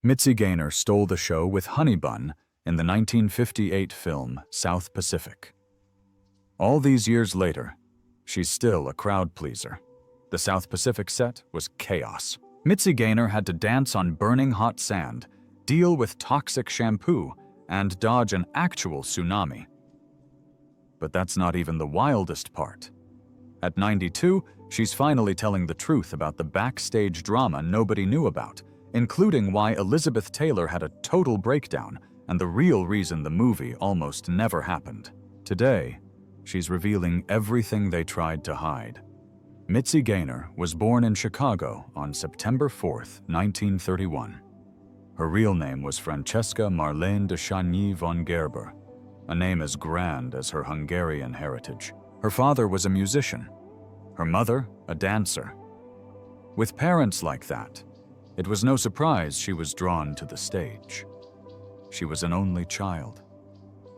Mitzi Gaynor stole the show with Honey Bun in the 1958 film South Pacific. All these years later, she's still a crowd pleaser. The South Pacific set was chaos. Mitzi Gaynor had to dance on burning hot sand, deal with toxic shampoo, and dodge an actual tsunami. But that's not even the wildest part. At 92, she's finally telling the truth about the backstage drama nobody knew about, including why Elizabeth Taylor had a total breakdown and the real reason the movie almost never happened. Today, she's revealing everything they tried to hide. Mitzi Gaynor was born in Chicago on September 4, 1931. Her real name was Francesca Marlene de Chagny von Gerber, a name as grand as her Hungarian heritage. Her father was a musician, her mother a dancer. With parents like that, it was no surprise she was drawn to the stage. She was an only child,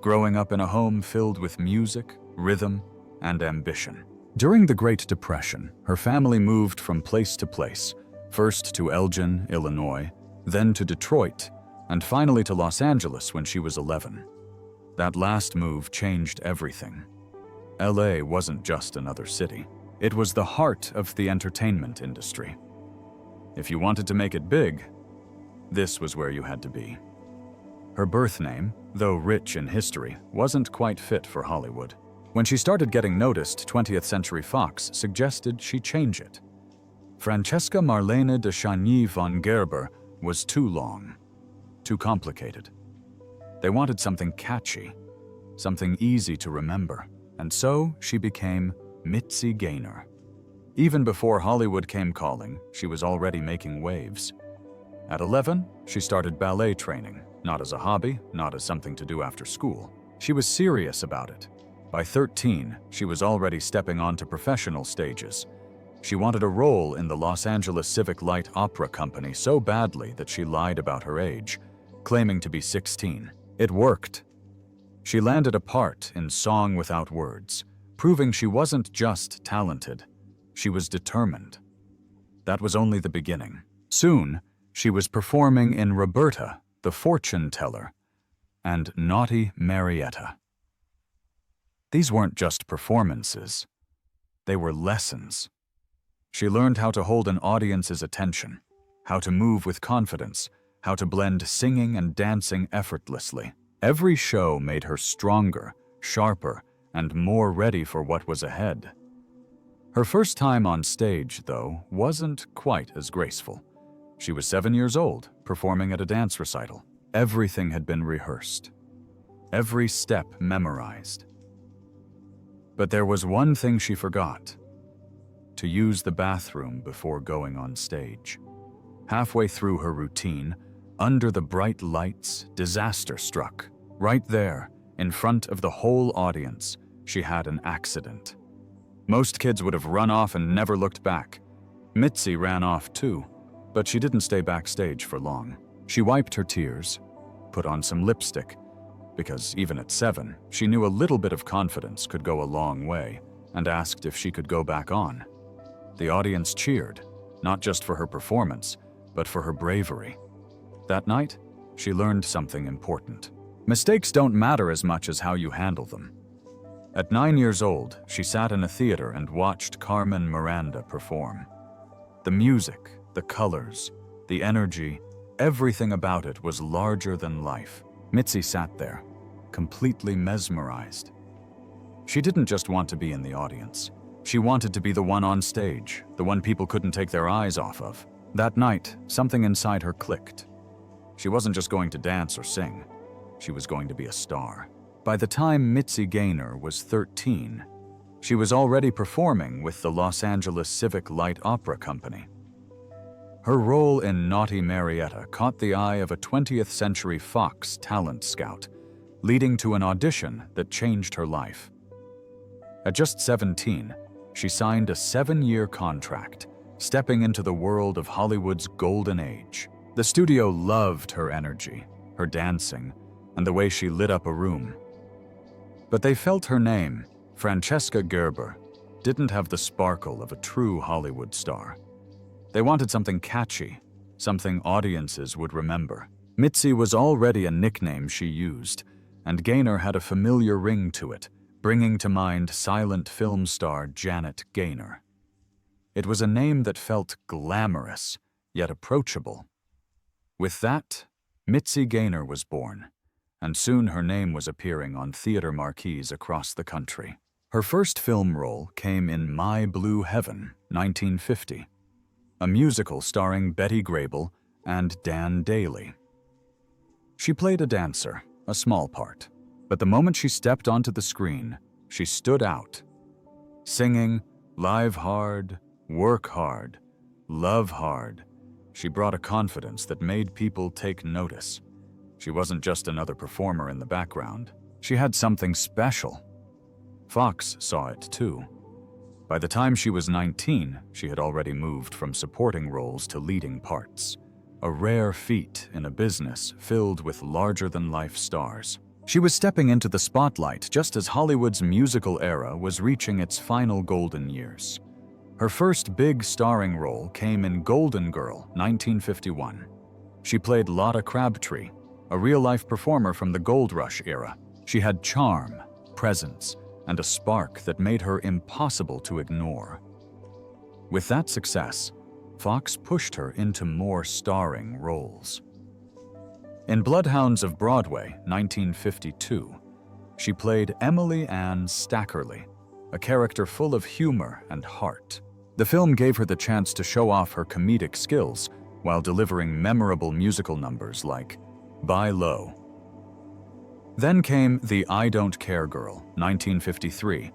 growing up in a home filled with music, rhythm, and ambition. During the Great Depression, her family moved from place to place, first to Elgin, Illinois, then to Detroit, and finally to Los Angeles when she was 11. That last move changed everything. LA wasn't just another city. It was the heart of the entertainment industry. If you wanted to make it big, this was where you had to be. Her birth name, though rich in history, wasn't quite fit for Hollywood. When she started getting noticed, 20th Century Fox suggested she change it. Francesca Marlene de Chagny von Gerber was too long, too complicated. They wanted something catchy, something easy to remember, and so she became Mitzi Gaynor. Even before Hollywood came calling, she was already making waves. At 11, she started ballet training, not as a hobby, not as something to do after school. She was serious about it. By 13, she was already stepping onto professional stages. She wanted a role in the Los Angeles Civic Light Opera Company so badly that she lied about her age, claiming to be 16. It worked. She landed a part in Song Without Words, proving she wasn't just talented, she was determined. That was only the beginning. Soon, she was performing in Roberta, the Fortune Teller, and Naughty Marietta. These weren't just performances. They were lessons. She learned how to hold an audience's attention, how to move with confidence, how to blend singing and dancing effortlessly. Every show made her stronger, sharper, and more ready for what was ahead. Her first time on stage, though, wasn't quite as graceful. She was 7 years old, performing at a dance recital. Everything had been rehearsed, every step memorized. But there was one thing she forgot: to use the bathroom before going on stage. Halfway through her routine, under the bright lights, disaster struck. Right there, in front of the whole audience, she had an accident. Most kids would have run off and never looked back. Mitzi ran off too, but she didn't stay backstage for long. She wiped her tears, put on some lipstick, because even at 7, she knew a little bit of confidence could go a long way, and asked if she could go back on. The audience cheered, not just for her performance, but for her bravery. That night, she learned something important. Mistakes don't matter as much as how you handle them. At 9 years old, she sat in a theater and watched Carmen Miranda perform. The music, the colors, the energy, everything about it was larger than life. Mitzi sat there, completely mesmerized. She didn't just want to be in the audience. She wanted to be the one on stage, the one people couldn't take their eyes off of. That night, something inside her clicked. She wasn't just going to dance or sing. She was going to be a star. By the time Mitzi Gaynor was 13, she was already performing with the Los Angeles Civic Light Opera Company. Her role in Naughty Marietta caught the eye of a 20th Century Fox talent scout, leading to an audition that changed her life. At just 17, she signed a 7-year contract, stepping into the world of Hollywood's golden age. The studio loved her energy, her dancing, and the way she lit up a room. But they felt her name, Francesca Gerber, didn't have the sparkle of a true Hollywood star. They wanted something catchy, something audiences would remember. Mitzi was already a nickname she used, and Gaynor had a familiar ring to it, bringing to mind silent film star Janet Gaynor. It was a name that felt glamorous, yet approachable. With that, Mitzi Gaynor was born, and soon her name was appearing on theater marquees across the country. Her first film role came in My Blue Heaven, 1950, a musical starring Betty Grable and Dan Daly. She played a dancer, a small part, but the moment she stepped onto the screen, she stood out. Singing, "Live hard, work hard, love hard," she brought a confidence that made people take notice. She wasn't just another performer in the background. She had something special. Fox saw it too. By the time she was 19, she had already moved from supporting roles to leading parts, a rare feat in a business filled with larger-than-life stars. She was stepping into the spotlight just as Hollywood's musical era was reaching its final golden years. Her first big starring role came in Golden Girl, 1951. She played Lotta Crabtree, a real-life performer from the Gold Rush era. She had charm, presence, and a spark that made her impossible to ignore. With that success, Fox pushed her into more starring roles. In Bloodhounds of Broadway, 1952, she played Emily Ann Stackerly, a character full of humor and heart. The film gave her the chance to show off her comedic skills while delivering memorable musical numbers like Buy Low. Then came The I Don't Care Girl, 1953,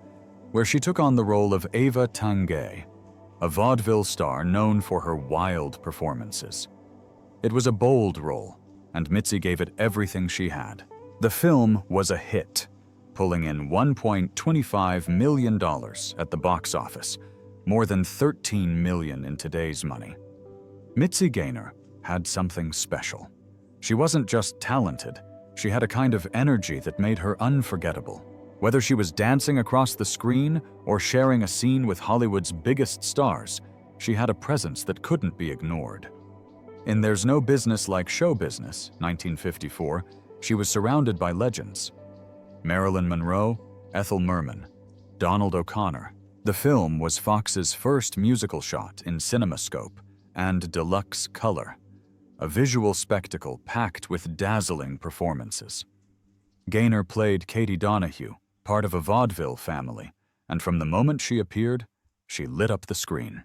where she took on the role of Ava Tanguay, a vaudeville star known for her wild performances. It was a bold role, and Mitzi gave it everything she had. The film was a hit, pulling in $1.25 million at the box office, more than $13 million in today's money. Mitzi Gaynor had something special. She wasn't just talented, she had a kind of energy that made her unforgettable. Whether she was dancing across the screen or sharing a scene with Hollywood's biggest stars, she had a presence that couldn't be ignored. In There's No Business Like Show Business, 1954, she was surrounded by legends. Marilyn Monroe, Ethel Merman, Donald O'Connor. The film was Fox's first musical shot in CinemaScope and deluxe color, a visual spectacle packed with dazzling performances. Gaynor played Katie Donahue, part of a vaudeville family, and from the moment she appeared, she lit up the screen.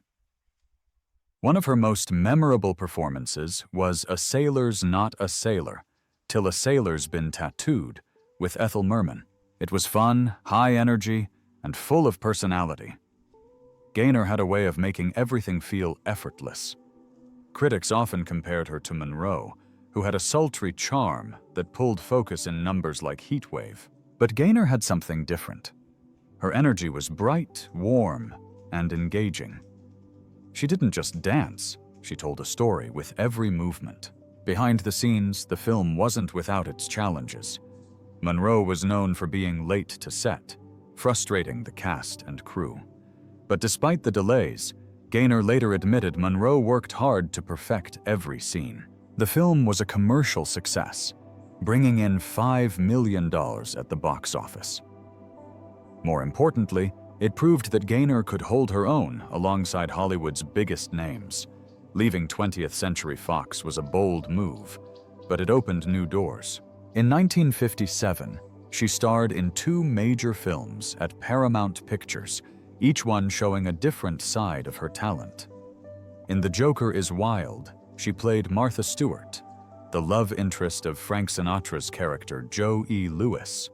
One of her most memorable performances was A Sailor's Not a Sailor, Till a Sailor's Been Tattooed, with Ethel Merman. It was fun, high energy, and full of personality. Gaynor had a way of making everything feel effortless. Critics often compared her to Monroe, who had a sultry charm that pulled focus in numbers like Heatwave. But Gaynor had something different. Her energy was bright, warm, and engaging. She didn't just dance, she told a story with every movement. Behind the scenes, the film wasn't without its challenges. Monroe was known for being late to set, frustrating the cast and crew. But despite the delays, Gaynor later admitted Monroe worked hard to perfect every scene. The film was a commercial success, bringing in $5 million at the box office. More importantly, it proved that Gaynor could hold her own alongside Hollywood's biggest names. Leaving 20th Century Fox was a bold move, but it opened new doors. In 1957, she starred in 2 major films at Paramount Pictures, each one showing a different side of her talent. In The Joker is Wild, she played Martha Stewart, the love interest of Frank Sinatra's character Joe E. Lewis.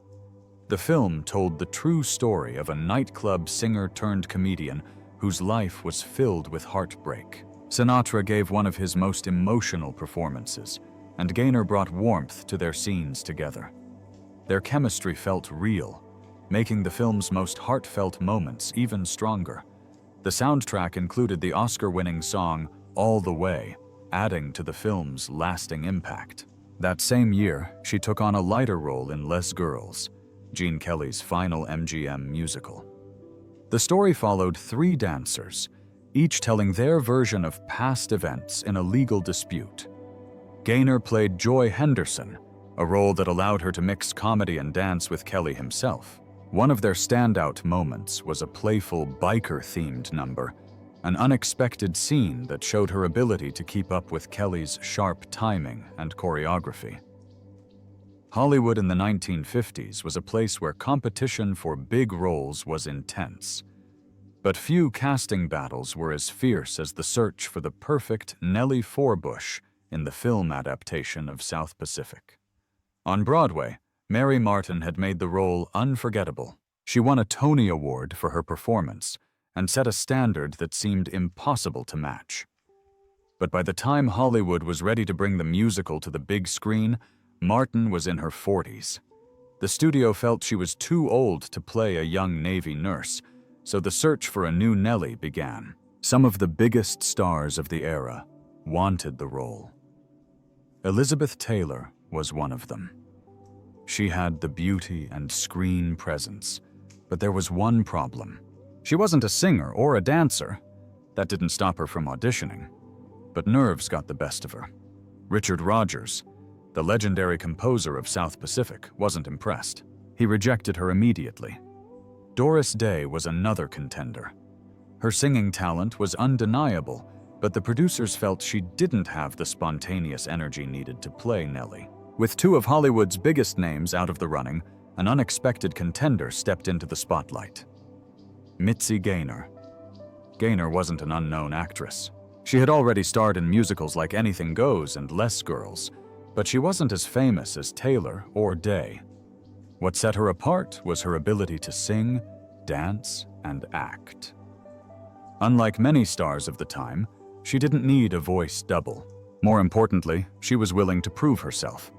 The film told the true story of a nightclub singer-turned-comedian whose life was filled with heartbreak. Sinatra gave one of his most emotional performances, and Gaynor brought warmth to their scenes together. Their chemistry felt real, making the film's most heartfelt moments even stronger. The soundtrack included the Oscar-winning song All the Way, adding to the film's lasting impact. That same year, she took on a lighter role in Les Girls, Gene Kelly's final MGM musical. The story followed 3 dancers, each telling their version of past events in a legal dispute. Gaynor played Joy Henderson, a role that allowed her to mix comedy and dance with Kelly himself. One of their standout moments was a playful biker-themed number, an unexpected scene that showed her ability to keep up with Kelly's sharp timing and choreography. Hollywood in the 1950s was a place where competition for big roles was intense. But few casting battles were as fierce as the search for the perfect Nellie Forbush in the film adaptation of South Pacific. On Broadway, Mary Martin had made the role unforgettable. She won a Tony Award for her performance and set a standard that seemed impossible to match. But by the time Hollywood was ready to bring the musical to the big screen, Martin was in her 40s. The studio felt she was too old to play a young Navy nurse, so the search for a new Nellie began. Some of the biggest stars of the era wanted the role. Elizabeth Taylor was one of them. She had the beauty and screen presence, but there was one problem. She wasn't a singer or a dancer. That didn't stop her from auditioning, but nerves got the best of her. Richard Rodgers, the legendary composer of South Pacific, wasn't impressed. He rejected her immediately. Doris Day was another contender. Her singing talent was undeniable, but the producers felt she didn't have the spontaneous energy needed to play Nellie. With two of Hollywood's biggest names out of the running, an unexpected contender stepped into the spotlight. Mitzi Gaynor. Gaynor wasn't an unknown actress. She had already starred in musicals like Anything Goes and Less Girls, but she wasn't as famous as Taylor or Day. What set her apart was her ability to sing, dance, and act. Unlike many stars of the time, she didn't need a voice double. More importantly, she was willing to prove herself.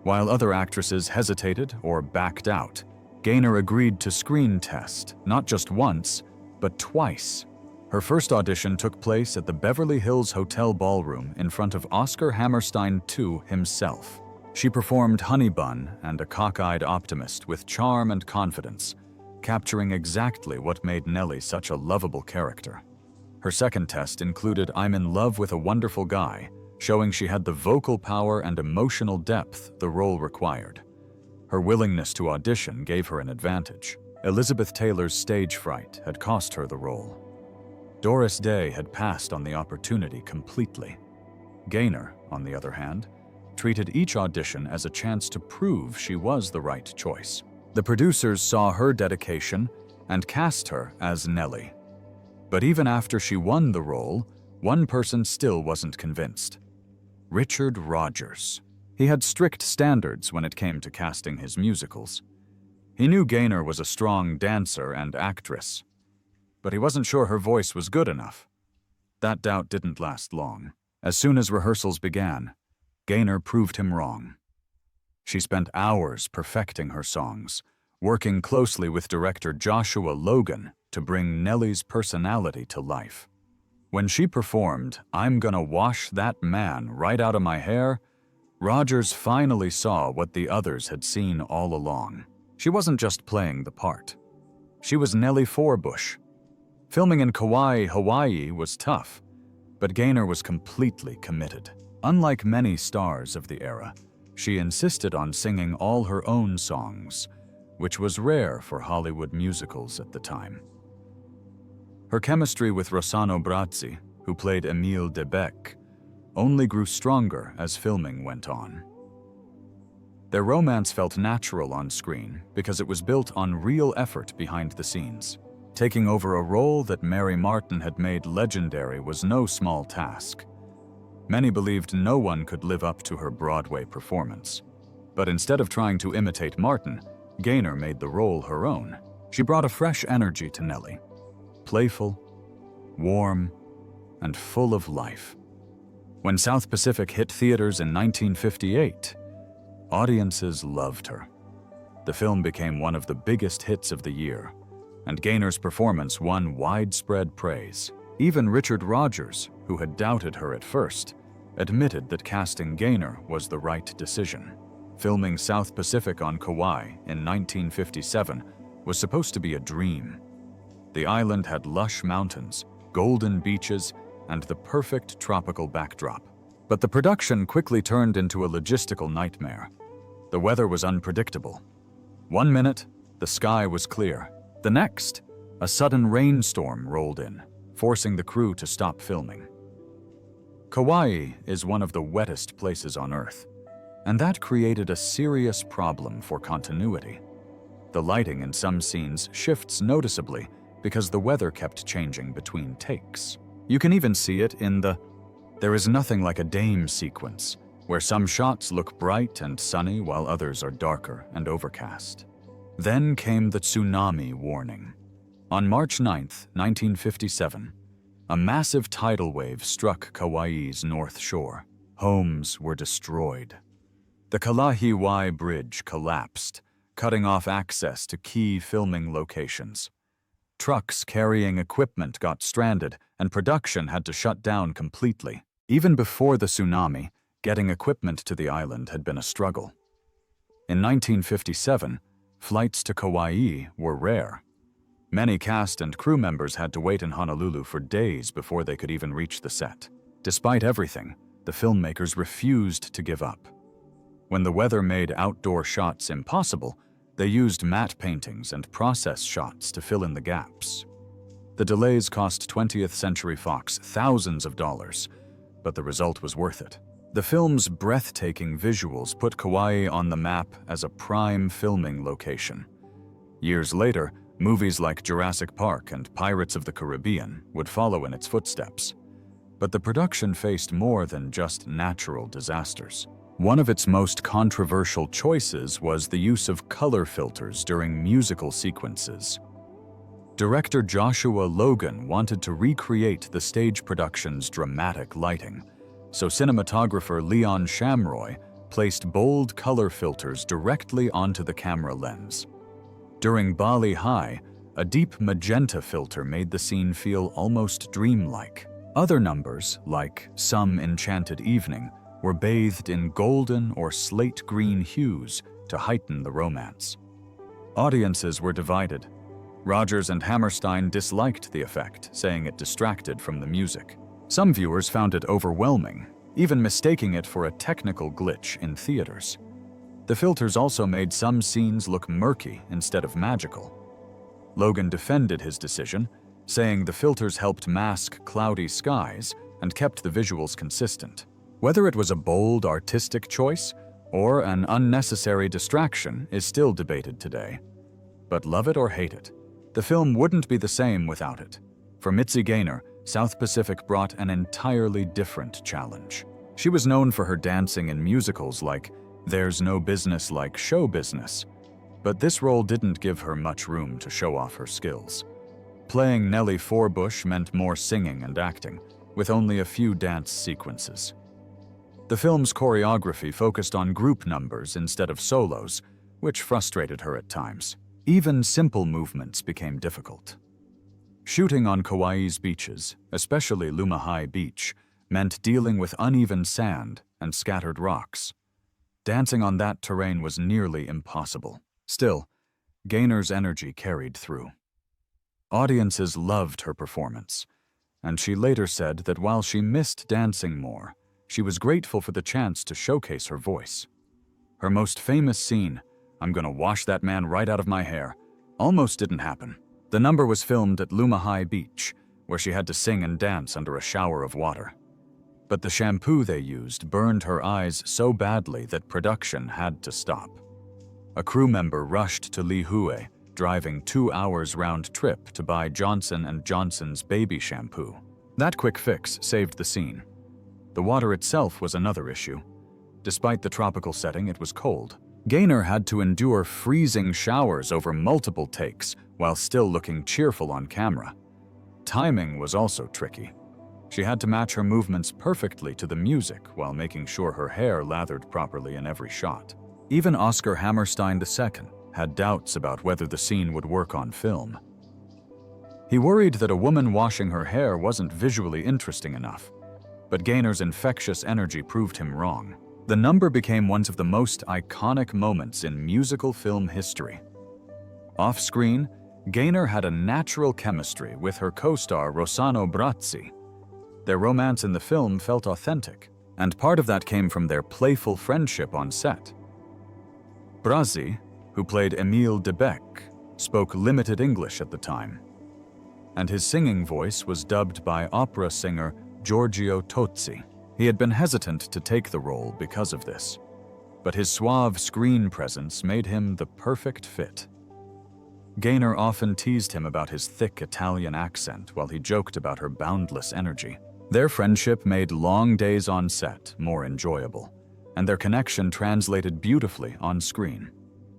While other actresses hesitated or backed out, Gaynor agreed to screen test, not just once, but twice. Her first audition took place at the Beverly Hills Hotel Ballroom in front of Oscar Hammerstein II himself. She performed Honey Bun and a cockeyed optimist with charm and confidence, capturing exactly what made Nellie such a lovable character. Her second test included I'm in Love with a Wonderful Guy, showing she had the vocal power and emotional depth the role required. Her willingness to audition gave her an advantage. Elizabeth Taylor's stage fright had cost her the role. Doris Day had passed on the opportunity completely. Gaynor, on the other hand, treated each audition as a chance to prove she was the right choice. The producers saw her dedication and cast her as Nellie. But even after she won the role, one person still wasn't convinced. Richard Rodgers. He had strict standards when it came to casting his musicals. He knew Gaynor was a strong dancer and actress, but he wasn't sure her voice was good enough. That doubt didn't last long. As soon as rehearsals began, Gaynor proved him wrong. She spent hours perfecting her songs, working closely with director Joshua Logan to bring Nellie's personality to life. When she performed I'm Gonna Wash That Man Right Out of My Hair, Rodgers finally saw what the others had seen all along. She wasn't just playing the part. She was Nellie Forbush. Filming in Kauai, Hawaii was tough, but Gaynor was completely committed. Unlike many stars of the era, she insisted on singing all her own songs, which was rare for Hollywood musicals at the time. Her chemistry with Rossano Brazzi, who played Emile de Bec, only grew stronger as filming went on. Their romance felt natural on screen because it was built on real effort behind the scenes. Taking over a role that Mary Martin had made legendary was no small task. Many believed no one could live up to her Broadway performance. But instead of trying to imitate Martin, Gaynor made the role her own. She brought a fresh energy to Nellie. Playful, warm, and full of life. When South Pacific hit theaters in 1958, audiences loved her. The film became one of the biggest hits of the year, and Gaynor's performance won widespread praise. Even Richard Rodgers, who had doubted her at first, admitted that casting Gaynor was the right decision. Filming South Pacific on Kauai in 1957 was supposed to be a dream. The island had lush mountains, golden beaches, and the perfect tropical backdrop. But the production quickly turned into a logistical nightmare. The weather was unpredictable. One minute, the sky was clear. The next, a sudden rainstorm rolled in, forcing the crew to stop filming. Kauai is one of the wettest places on Earth, and that created a serious problem for continuity. The lighting in some scenes shifts noticeably because the weather kept changing between takes. You can even see it in the "There is nothing like a dame" sequence, where some shots look bright and sunny while others are darker and overcast. Then came the tsunami warning. On March 9, 1957, a massive tidal wave struck Kauai's north shore. Homes were destroyed. The Kalahiwai Bridge collapsed, cutting off access to key filming locations. Trucks carrying equipment got stranded, and production had to shut down completely. Even before the tsunami, getting equipment to the island had been a struggle. In 1957, flights to Kauai were rare. Many cast and crew members had to wait in Honolulu for days before they could even reach the set. Despite everything, the filmmakers refused to give up. When the weather made outdoor shots impossible, they used matte paintings and process shots to fill in the gaps. The delays cost 20th Century Fox thousands of dollars, but the result was worth it. The film's breathtaking visuals put Kauai on the map as a prime filming location. Years later, movies like Jurassic Park and Pirates of the Caribbean would follow in its footsteps. But the production faced more than just natural disasters. One of its most controversial choices was the use of color filters during musical sequences. Director Joshua Logan wanted to recreate the stage production's dramatic lighting, so cinematographer Leon Shamroy placed bold color filters directly onto the camera lens. During Bali High, a deep magenta filter made the scene feel almost dreamlike. Other numbers, like Some Enchanted Evening, were bathed in golden or slate green hues to heighten the romance. Audiences were divided. Rogers and Hammerstein disliked the effect, saying it distracted from the music. Some viewers found it overwhelming, even mistaking it for a technical glitch in theaters. The filters also made some scenes look murky instead of magical. Logan defended his decision, saying the filters helped mask cloudy skies and kept the visuals consistent. Whether it was a bold artistic choice or an unnecessary distraction is still debated today. But love it or hate it, the film wouldn't be the same without it. For Mitzi Gaynor, South Pacific brought an entirely different challenge. She was known for her dancing in musicals like There's No Business Like Show Business, but this role didn't give her much room to show off her skills. Playing Nellie Forbush meant more singing and acting, with only a few dance sequences. The film's choreography focused on group numbers instead of solos, which frustrated her at times. Even simple movements became difficult. Shooting on Kauai's beaches, especially Lumahai Beach, meant dealing with uneven sand and scattered rocks. Dancing on that terrain was nearly impossible. Still, Gaynor's energy carried through. Audiences loved her performance, and she later said that while she missed dancing more, she was grateful for the chance to showcase her voice. Her most famous scene, "I'm gonna wash that man right out of my hair," almost didn't happen. The number was filmed at Lumahai Beach, where she had to sing and dance under a shower of water. But the shampoo they used burned her eyes so badly that production had to stop. A crew member rushed to Lihue, driving 2 hours round trip to buy Johnson & Johnson's baby shampoo. That quick fix saved the scene. The water itself was another issue. Despite the tropical setting, it was cold. Gaynor had to endure freezing showers over multiple takes while still looking cheerful on camera. Timing was also tricky. She had to match her movements perfectly to the music while making sure her hair lathered properly in every shot. Even Oscar Hammerstein II had doubts about whether the scene would work on film. He worried that a woman washing her hair wasn't visually interesting enough, but Gaynor's infectious energy proved him wrong. The number became one of the most iconic moments in musical film history. Off-screen, Gaynor had a natural chemistry with her co-star Rossano Brazzi. Their romance in the film felt authentic, and part of that came from their playful friendship on set. Brazzi, who played Emile de Bec, spoke limited English at the time, and his singing voice was dubbed by opera singer Giorgio Tozzi. He had been hesitant to take the role because of this, but his suave screen presence made him the perfect fit. Gaynor often teased him about his thick Italian accent while he joked about her boundless energy. Their friendship made long days on set more enjoyable, and their connection translated beautifully on screen.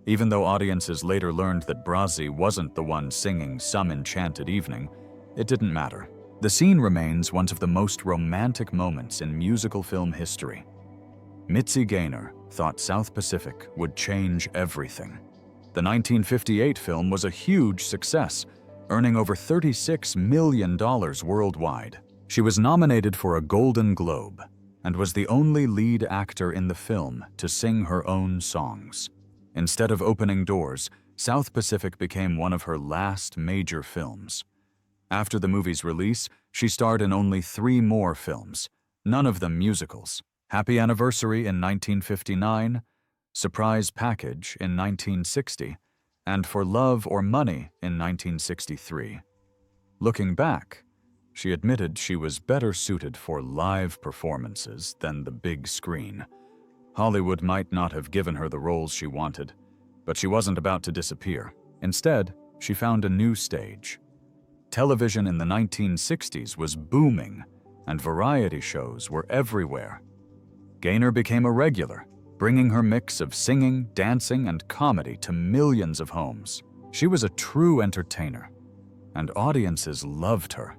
Even though audiences later learned that Brazzi wasn't the one singing Some Enchanted Evening, it didn't matter. The scene remains one of the most romantic moments in musical film history. Mitzi Gaynor thought South Pacific would change everything. The 1958 film was a huge success, earning over $36 million worldwide. She was nominated for a Golden Globe and was the only lead actor in the film to sing her own songs. Instead of opening doors, South Pacific became one of her last major films. After the movie's release, she starred in only 3 more films, none of them musicals: Happy Anniversary in 1959, Surprise Package in 1960, and For Love or Money in 1963. Looking back, she admitted she was better suited for live performances than the big screen. Hollywood might not have given her the roles she wanted, but she wasn't about to disappear. Instead, she found a new stage. Television in the 1960s was booming, and variety shows were everywhere. Gaynor became a regular, bringing her mix of singing, dancing, and comedy to millions of homes. She was a true entertainer, and audiences loved her.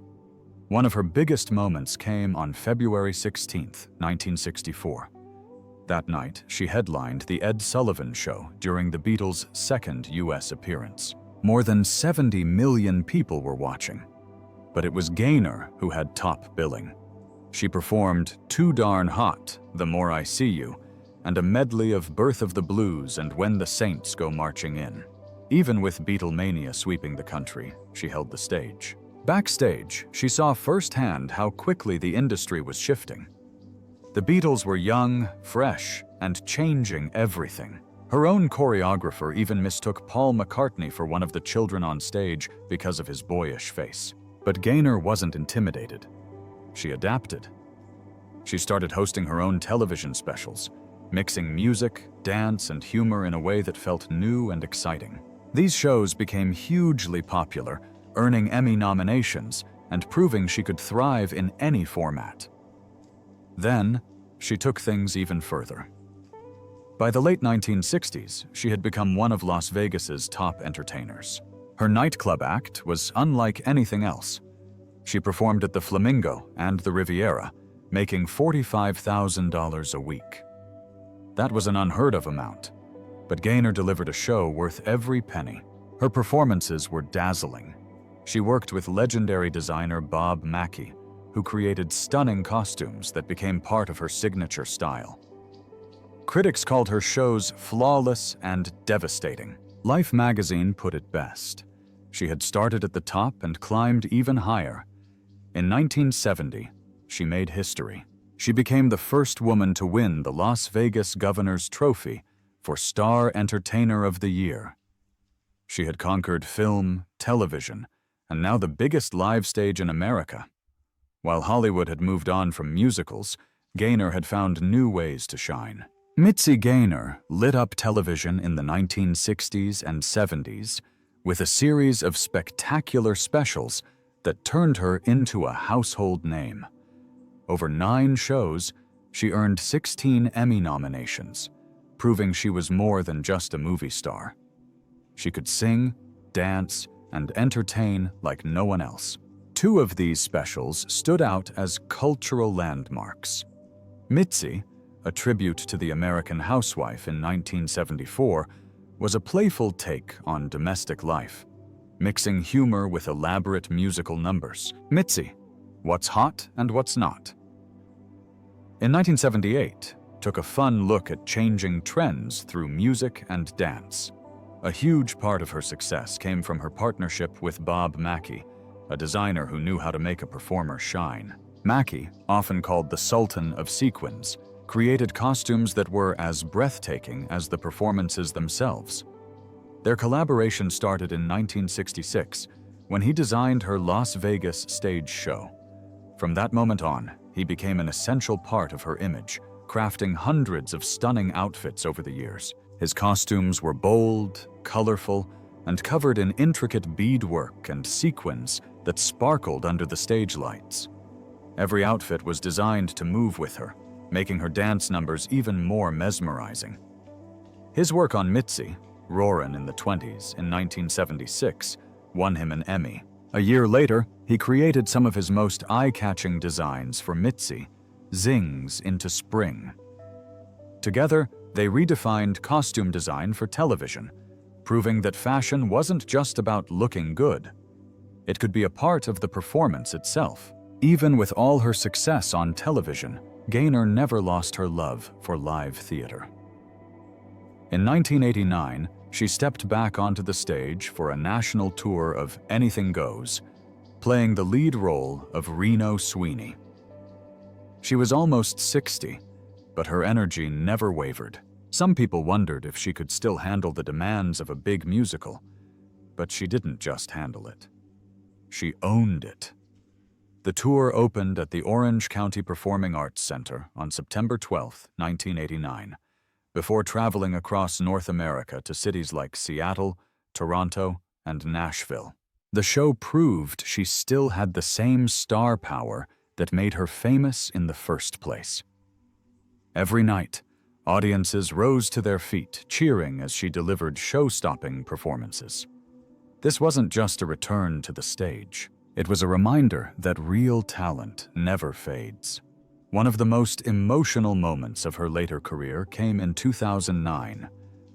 One of her biggest moments came on February 16, 1964. That night, she headlined The Ed Sullivan Show during the Beatles' second U.S. appearance. More than 70 million people were watching, but it was Gaynor who had top billing. She performed Too Darn Hot, The More I See You, and a medley of Birth of the Blues and When the Saints Go Marching In. Even with Beatlemania sweeping the country, she held the stage. Backstage, she saw firsthand how quickly the industry was shifting. The Beatles were young, fresh, and changing everything. Her own choreographer even mistook Paul McCartney for one of the children on stage because of his boyish face. But Gaynor wasn't intimidated. She adapted. She started hosting her own television specials, mixing music, dance, and humor in a way that felt new and exciting. These shows became hugely popular, earning Emmy nominations and proving she could thrive in any format. Then, she took things even further. By the late 1960s, she had become one of Las Vegas's top entertainers. Her nightclub act was unlike anything else. She performed at the Flamingo and the Riviera, making $45,000 a week. That was an unheard of amount, but Gaynor delivered a show worth every penny. Her performances were dazzling. She worked with legendary designer Bob Mackie, who created stunning costumes that became part of her signature style. Critics called her shows flawless and devastating. Life magazine put it best. She had started at the top and climbed even higher. In 1970, she made history. She became the first woman to win the Las Vegas Governor's Trophy for Star Entertainer of the Year. She had conquered film, television, and now the biggest live stage in America. While Hollywood had moved on from musicals, Gaynor had found new ways to shine. Mitzi Gaynor lit up television in the 1960s and 70s with a series of spectacular specials that turned her into a household name. Over 9 shows, she earned 16 Emmy nominations, proving she was more than just a movie star. She could sing, dance, and entertain like no one else. 2 of these specials stood out as cultural landmarks. Mitzi, a tribute to the American housewife in 1974, was a playful take on domestic life, mixing humor with elaborate musical numbers. Mitzi, What's Hot and What's Not. In 1978, took a fun look at changing trends through music and dance. A huge part of her success came from her partnership with Bob Mackie, a designer who knew how to make a performer shine. Mackie, often called the Sultan of Sequins, created costumes that were as breathtaking as the performances themselves. Their collaboration started in 1966 when he designed her Las Vegas stage show. From that moment on, he became an essential part of her image, crafting hundreds of stunning outfits over the years. His costumes were bold, colorful, and covered in intricate beadwork and sequins that sparkled under the stage lights. Every outfit was designed to move with her, making her dance numbers even more mesmerizing. His work on Mitzi, Roarin' in the 20s in 1976, won him an Emmy. A year later, he created some of his most eye-catching designs for Mitzi, Zings into Spring. Together, they redefined costume design for television, proving that fashion wasn't just about looking good. It could be a part of the performance itself. Even with all her success on television, Gaynor never lost her love for live theater. In 1989, she stepped back onto the stage for a national tour of Anything Goes, playing the lead role of Reno Sweeney. She was almost 60, but her energy never wavered. Some people wondered if she could still handle the demands of a big musical, but she didn't just handle it. She owned it. The tour opened at the Orange County Performing Arts Center on September 12, 1989, before traveling across North America to cities like Seattle, Toronto, and Nashville. The show proved she still had the same star power that made her famous in the first place. Every night, audiences rose to their feet, cheering as she delivered show-stopping performances. This wasn't just a return to the stage. It was a reminder that real talent never fades. One of the most emotional moments of her later career came in 2009,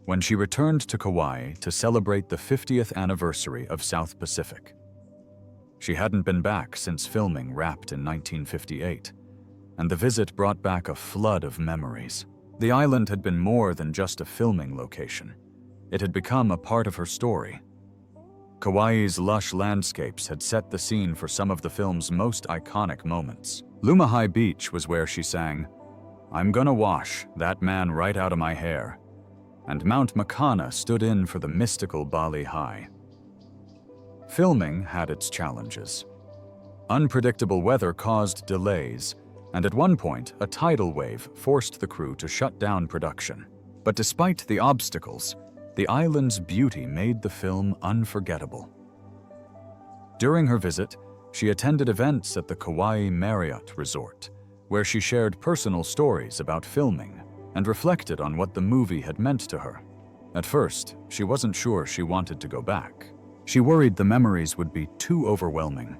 when she returned to Kauai to celebrate the 50th anniversary of South Pacific. She hadn't been back since filming Wrapped in 1958, and the visit brought back a flood of memories. The island had been more than just a filming location. It had become a part of her story. Kauai's lush landscapes had set the scene for some of the film's most iconic moments. Lumahai Beach was where she sang, "I'm gonna wash that man right out of my hair," and Mount Makana stood in for the mystical Bali High. Filming had its challenges. Unpredictable weather caused delays, and at one point, a tidal wave forced the crew to shut down production. But despite the obstacles, the island's beauty made the film unforgettable. During her visit, she attended events at the Kauai Marriott Resort, where she shared personal stories about filming and reflected on what the movie had meant to her. At first, she wasn't sure she wanted to go back. She worried the memories would be too overwhelming.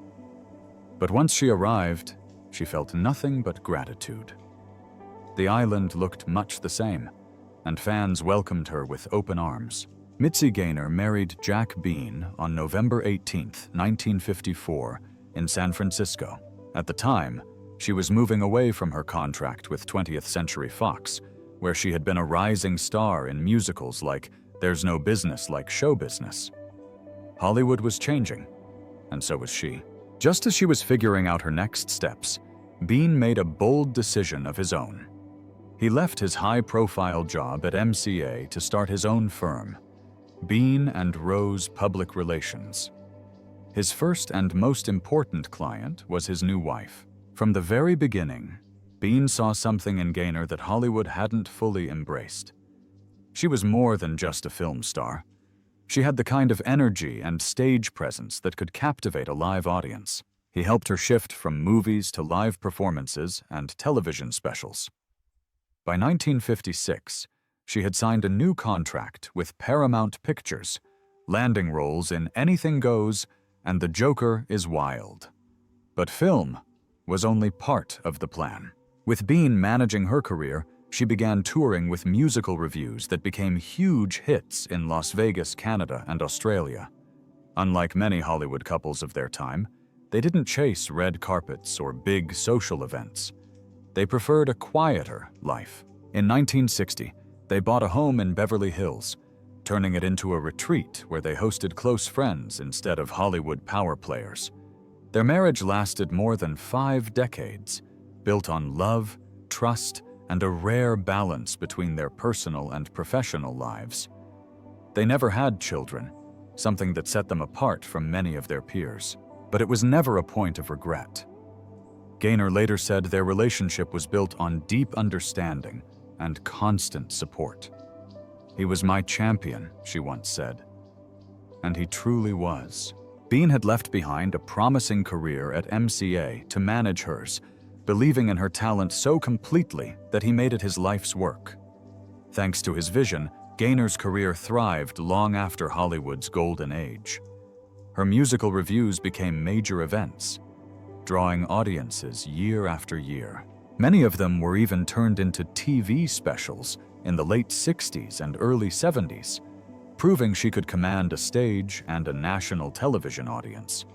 But once she arrived, she felt nothing but gratitude. The island looked much the same, and fans welcomed her with open arms. Mitzi Gaynor married Jack Bean on November 18, 1954, in San Francisco. At the time, she was moving away from her contract with 20th Century Fox, where she had been a rising star in musicals like There's No Business Like Show Business. Hollywood was changing, and so was she. Just as she was figuring out her next steps, Bean made a bold decision of his own. He left his high-profile job at MCA to start his own firm, Bean and Rose Public Relations. His first and most important client was his new wife. From the very beginning, Bean saw something in Gaynor that Hollywood hadn't fully embraced. She was more than just a film star. She had the kind of energy and stage presence that could captivate a live audience. He helped her shift from movies to live performances and television specials. By 1956, she had signed a new contract with Paramount Pictures, landing roles in Anything Goes and The Joker is Wild. But film was only part of the plan. With Bean managing her career, she began touring with musical revues that became huge hits in Las Vegas, Canada, and Australia. Unlike many Hollywood couples of their time, they didn't chase red carpets or big social events. They preferred a quieter life. In 1960, they bought a home in Beverly Hills, turning it into a retreat where they hosted close friends instead of Hollywood power players. Their marriage lasted more than 5 decades, built on love, trust, and a rare balance between their personal and professional lives. They never had children, something that set them apart from many of their peers, but it was never a point of regret. Gaynor later said their relationship was built on deep understanding and constant support. "He was my champion," she once said. And he truly was. Bean had left behind a promising career at MCA to manage hers, believing in her talent so completely that he made it his life's work. Thanks to his vision, Gaynor's career thrived long after Hollywood's golden age. Her musical revues became major events, drawing audiences year after year. Many of them were even turned into TV specials in the late 60s and early 70s, proving she could command a stage and a national television audience.